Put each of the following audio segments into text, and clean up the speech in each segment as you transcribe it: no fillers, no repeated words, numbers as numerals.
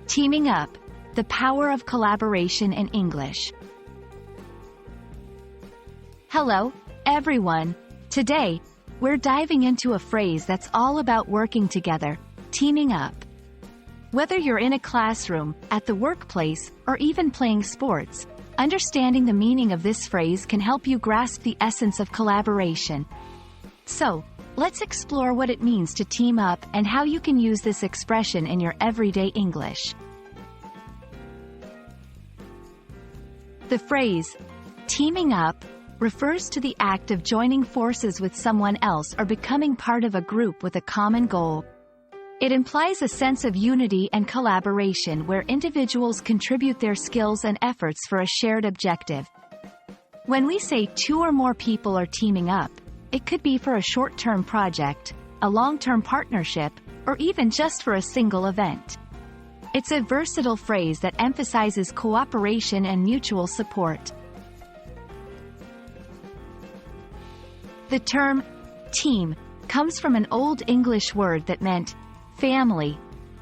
Teaming up. The power of collaboration in English. Hello, everyone. Today, we're diving into a phrase that's all about working together, teaming up. Whether you're in a classroom, at the workplace, or even playing sports, understanding the meaning of this phrase can help you grasp the essence of collaboration. So, let's explore what it means to team up and how you can use this expression in your everyday English. The phrase, teaming up, refers to the act of joining forces with someone else or becoming part of a group with a common goal. It implies a sense of unity and collaboration where individuals contribute their skills and efforts for a shared objective. When we say two or more people are teaming up, it could be for a short-term project, a long-term partnership, or even just for a single event. It's a versatile phrase that emphasizes cooperation and mutual support. The term team comes from an Old English word that meant family,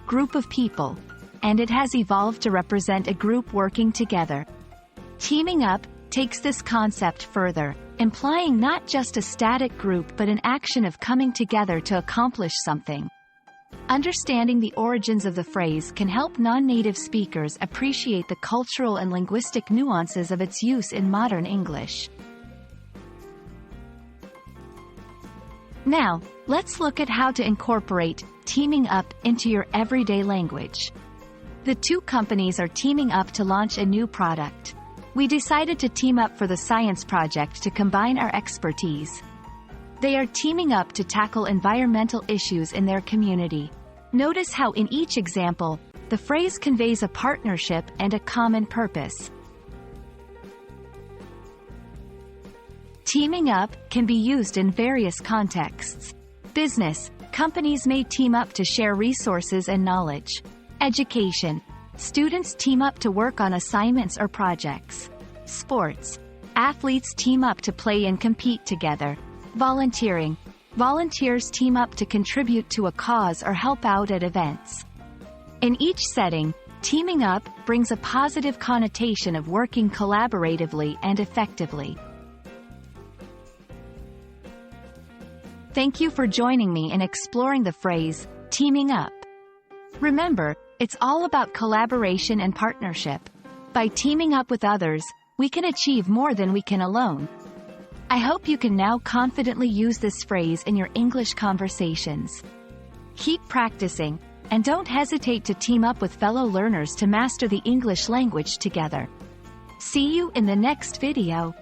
group of people, and it has evolved to represent a group working together. Teaming up takes this concept further, implying not just a static group but an action of coming together to accomplish something. Understanding the origins of the phrase can help non-native speakers appreciate the cultural and linguistic nuances of its use in modern English. Now, let's look at how to incorporate teaming up into your everyday language. The two companies are teaming up to launch a new product. We decided to team up for the science project to combine our expertise. They are teaming up to tackle environmental issues in their community. Notice how in each example, the phrase conveys a partnership and a common purpose. Teaming up can be used in various contexts. Business, companies may team up to share resources and knowledge. Education, students team up to work on assignments or projects. Sports, athletes team up to play and compete together. Volunteering, volunteers team up to contribute to a cause or help out at events. In each setting, teaming up brings a positive connotation of working collaboratively and effectively. Thank you for joining me in exploring the phrase, teaming up. Remember, it's all about collaboration and partnership. By teaming up with others, we can achieve more than we can alone. I hope you can now confidently use this phrase in your English conversations. Keep practicing, and don't hesitate to team up with fellow learners to master the English language together. See you in the next video.